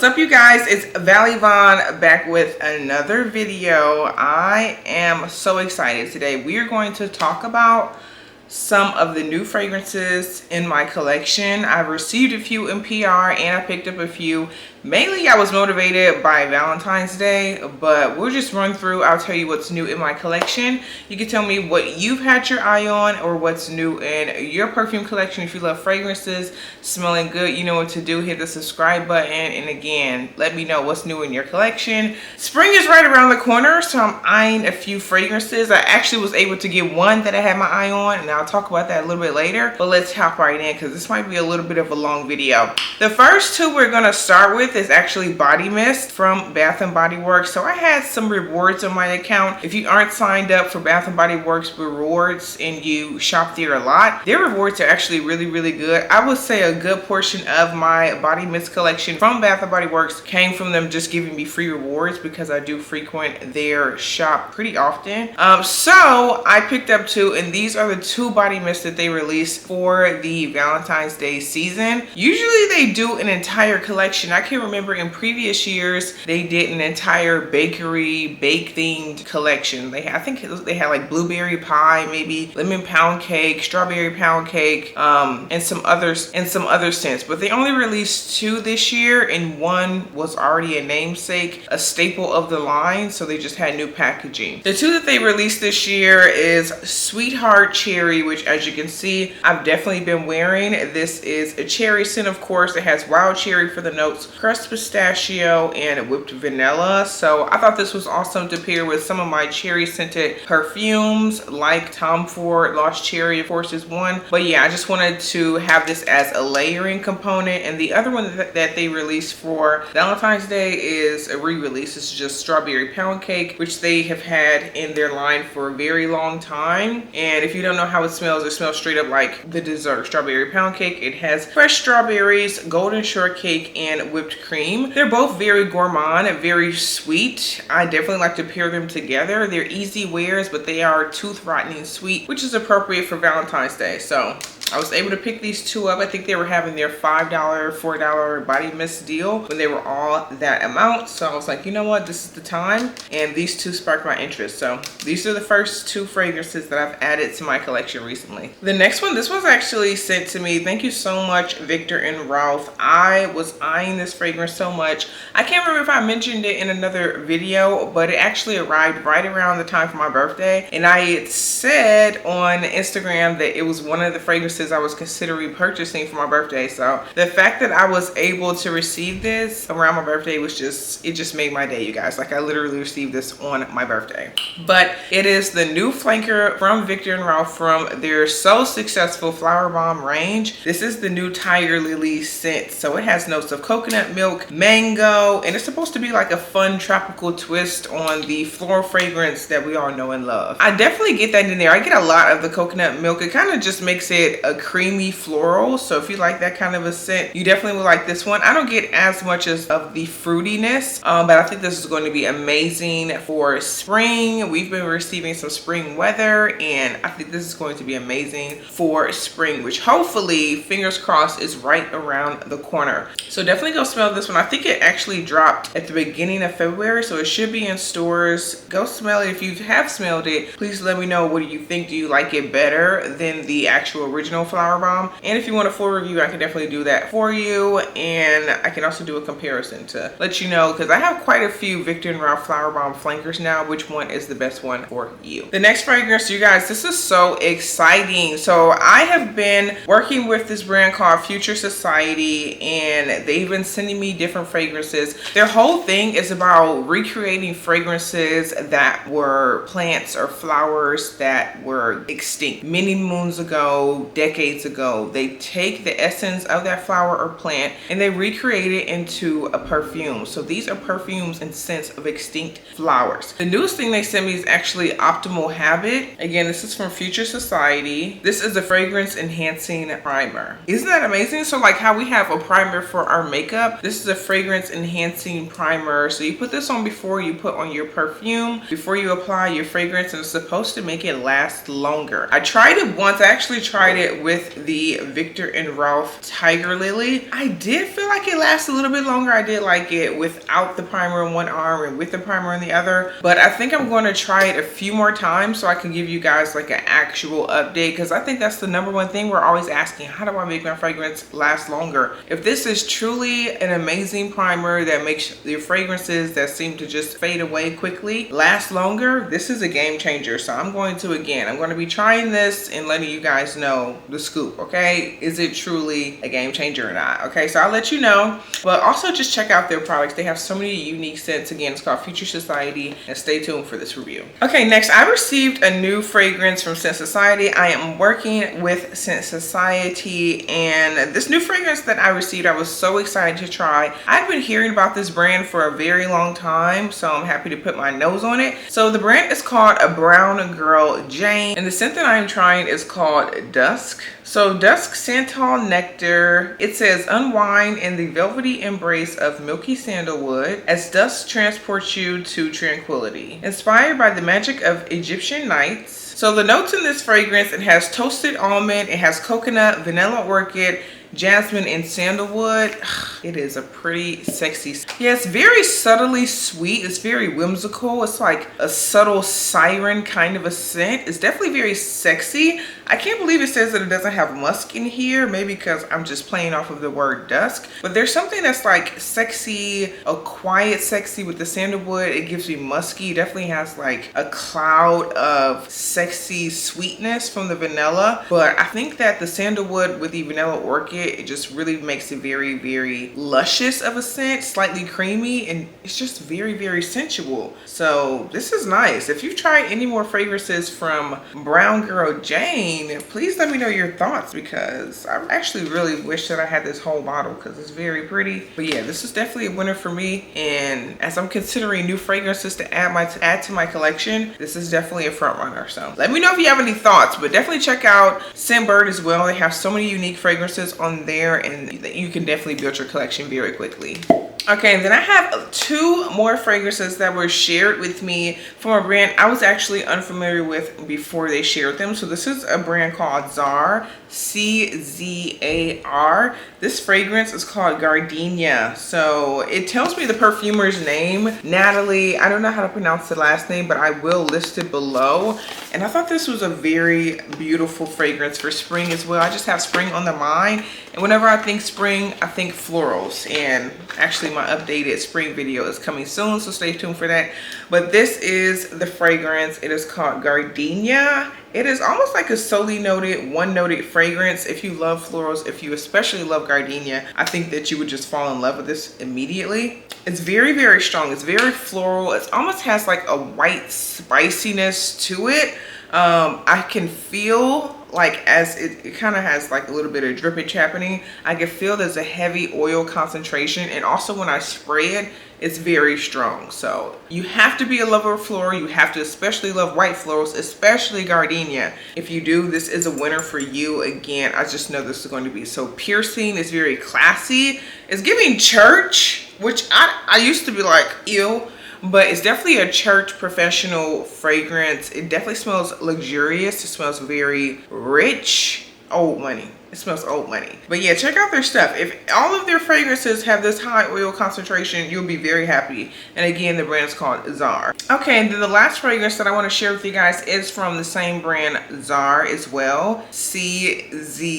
What's up, you guys? It's Valley Vaughn back with another video. I am so excited. Today we are going to talk about some of the new fragrances in my collection. I've received a few in PR and I picked up a few. Mainly I was motivated by Valentine's Day, but we'll just run through. I'll tell you what's new in my collection. You can tell me what you've had your eye on or what's new in your perfume collection. If you love fragrances, smelling good, you know what to do. Hit the subscribe button, and again, let me know what's new in your collection. Spring is right around the corner, so I'm eyeing a few fragrances. I actually was able to get one that I had my eye on, and I'll talk about that a little bit later, but let's hop right in because this might be a little bit of a long video. The first two we're gonna start with is actually body mist from Bath & Body Works. So I had some rewards on my account. If you aren't signed up for Bath & Body Works rewards and you shop there a lot, their rewards are actually really good. I would say a good portion of my body mist collection from Bath & Body Works came from them just giving me free rewards because I do frequent their shop pretty often. So I picked up two, and these are the two body mists that they released for the Valentine's Day season. Usually they do an entire collection. I can remember in previous years they did an entire bakery bake themed collection. I think they had like blueberry pie, maybe lemon pound cake, strawberry pound cake, and some other scents. But they only released two this year, and one was already a namesake, a staple of the line, so they just had new packaging. The two that they released this year is Sweetheart Cherry, which as you can see I've definitely been wearing. This is a cherry scent, of course. It has wild cherry for the notes, crushed pistachio, and whipped vanilla. So I thought this was awesome to pair with some of my cherry scented perfumes, like Tom Ford Lost Cherry, of course, is one. But yeah, I just wanted to have this as a layering component. And the other one that they released for Valentine's Day is a re-release. It's just Strawberry Pound Cake, which they have had in their line for a very long time. And if you don't know how it smells straight up like the dessert Strawberry Pound Cake. It has fresh strawberries, golden shortcake, and whipped cream. They're both very gourmand and very sweet. I definitely like to pair them together. They're easy wears, but they are tooth rotting sweet, which is appropriate for Valentine's Day. So I was able to pick these two up. I think they were having their $5, $4 body mist deal when they were all that amount. So I was like, you know what, this is the time. And these two sparked my interest. So these are the first two fragrances that I've added to my collection recently. The next one, this was actually sent to me. Thank you so much, Victor and Ralph. I was eyeing this fragrance so much. I can't remember if I mentioned it in another video, but it actually arrived right around the time for my birthday. And I had said on Instagram that it was one of the fragrances I was considering purchasing for my birthday. So the fact that I was able to receive this around my birthday was it just made my day, you guys. Like, I literally received this on my birthday. But it is the new flanker from Victor and Ralph from their so successful Flower Bomb range. This is the new Tiger Lily scent. So it has notes of coconut milk, mango, and it's supposed to be like a fun tropical twist on the floral fragrance that we all know and love. I definitely get that in there. I get a lot of the coconut milk. It kind of just makes it a creamy floral. So if you like that kind of a scent, you definitely will like this one. I don't get as much of the fruitiness, but I think this is going to be amazing for spring. We've been receiving some spring weather, and I think this is going to be amazing for spring, which hopefully, fingers crossed, is right around the corner. So definitely go smell this one. I think it actually dropped at the beginning of February, so it should be in stores. Go smell it. If you have smelled it, please let me know, what do you think? Do you like it better than the actual original Flower Bomb? And if you want a full review, I can definitely do that for you, and I can also do a comparison to let you know, because I have quite a few Victor and Ralph Flower Bomb flankers now, which one is the best one for you. The next fragrance, you guys, this is so exciting. So I have been working with this brand called Future Society, and they've been sending me different fragrances. Their whole thing is about recreating fragrances that were plants or flowers that were extinct many moons ago, decades ago. They take the essence of that flower or plant and they recreate it into a perfume. So these are perfumes and scents of extinct flowers. The newest thing they sent me is actually Optimal Habit. Again, this is from Future Society. This is a fragrance enhancing primer. Isn't that amazing? So like how we have a primer for our makeup, this is a fragrance enhancing primer. So you put this on before you put on your perfume, before you apply your fragrance, and it's supposed to make it last longer. I tried it once. I actually tried it it with the Viktor and Rolf Tiger Lily. I did feel like it lasts a little bit longer. I did like it without the primer in one arm and with the primer in the other, but I think I'm going to try it a few more times so I can give you guys like an actual update, because I think that's the number one thing we're always asking: how do I make my fragrance last longer? If this is truly an amazing primer that makes your fragrances that seem to just fade away quickly last longer, this is a game changer. So I'm going to be trying this and letting you guys know the scoop. Okay, is it truly a game changer or not? Okay, so I'll let you know. But also just check out their products. They have so many unique scents. Again, it's called Future Society, and stay tuned for this review. Okay, next I received a new fragrance from Scent Society. I am working with Scent Society, and this new fragrance that I received, I was so excited to try. I've been hearing about this brand for a very long time, so I'm happy to put my nose on it. So the brand is called A Brown Girl Jane, and the scent that I'm trying is called Dusk. So Dusk Santal Nectar. It says, unwind in the velvety embrace of milky sandalwood as dusk transports you to tranquility. Inspired by the magic of Egyptian nights. So the notes in this fragrance, it has toasted almond, it has coconut, vanilla orchid, jasmine, and sandalwood. It is a pretty sexy. Yeah, it's very subtly sweet. It's very whimsical. It's like a subtle siren kind of a scent. It's definitely very sexy. I can't believe it says that it doesn't have musk in here. Maybe because I'm just playing off of the word dusk. But there's something that's like sexy, a quiet sexy with the sandalwood. It gives me musky. It definitely has like a cloud of sexy sweetness from the vanilla. But I think that the sandalwood with the vanilla orchid, it just really makes it very, very luscious of a scent, slightly creamy, and it's just very, very sensual. So this is nice. If you've tried any more fragrances from Brown Girl Jane, please let me know your thoughts, because I actually really wish that I had this whole bottle because it's very pretty. But yeah, this is definitely a winner for me, and as I'm considering new fragrances to add to my collection, this is definitely a front runner. So let me know if you have any thoughts, but definitely check out Scentbird as well. They have so many unique fragrances on there, and you can definitely build your collection very quickly. Okay, and then I have two more fragrances that were shared with me from a brand I was actually unfamiliar with before they shared them. So this is a brand called Czar, C-Z-A-R. This fragrance is called Gardenia. So it tells me the perfumer's name, Natalie. I don't know how to pronounce the last name, but I will list it below. And I thought this was a very beautiful fragrance for spring as well. I just have spring on the mind. And whenever I think spring, I think florals. And actually my updated spring video is coming soon, so stay tuned for that. But this is the fragrance. It is called Gardenia. It is almost like a solely noted, one noted fragrance. If you love florals, if you especially love Gardenia, I think that you would just fall in love with this immediately. It's very, very strong. It's very floral. It almost has like a white spiciness to it. I can feel like, as it kind of has like a little bit of drippage happening, I can feel there's a heavy oil concentration, and also when I spray it, it's very strong. So you have to be a lover of floral. You have to especially love white florals, especially Gardenia. If you do, this is a winner for you. Again, I just know this is going to be so piercing. It's very classy. It's giving church, which I used to be like, ew. But it's definitely a church professional fragrance. It definitely smells luxurious. It smells very rich. Old money. It smells old money. But yeah, check out their stuff. If all of their fragrances have this high oil concentration, you'll be very happy. And again, the brand is called Czar. Okay, and then the last fragrance that I want to share with you guys is from the same brand, Czar as well, C-Z-A-R.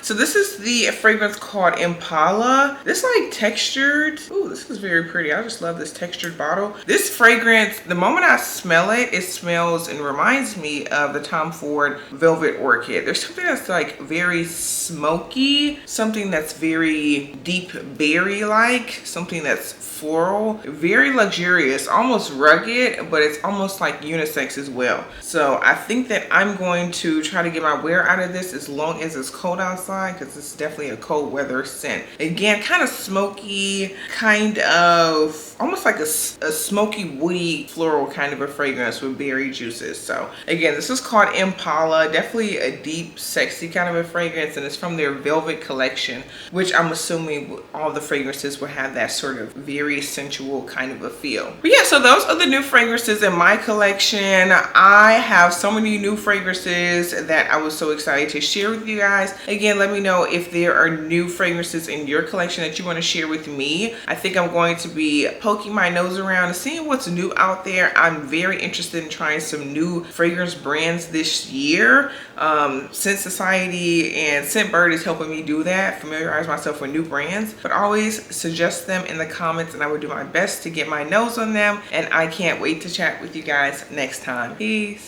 So this is the fragrance called Impala. This like textured. Ooh, this is very pretty. I just love this textured bottle. This fragrance, the moment I smell it, it smells and reminds me of the Tom Ford Velvet Orchid. There's something that's like very smoky, something that's very deep berry like, something that's floral, very luxurious, almost rugged, but it's almost like unisex as well. So I think that I'm going to try to get my wear out of this as long as it's cold outside, because it's definitely a cold weather scent. Again, kind of smoky, kind of almost like a smoky, woody, floral kind of a fragrance with berry juices. So again, this is called Impala. Definitely a deep, sexy kind of a fragrance, and it's from their Velvet collection, which I'm assuming all the fragrances will have that sort of very sensual kind of a feel. But yeah, so those are the new fragrances in my collection. I have so many new fragrances that I was so excited to share with you guys. Again, let me know if there are new fragrances in your collection that you want to share with me. I think I'm going to be poking my nose around and seeing what's new out there. I'm very interested in trying some new fragrance brands this year. Scent Society and Scentbird is helping me do that, familiarize myself with new brands, but always suggest them in the comments and I will do my best to get my nose on them. And I can't wait to chat with you guys next time. Peace.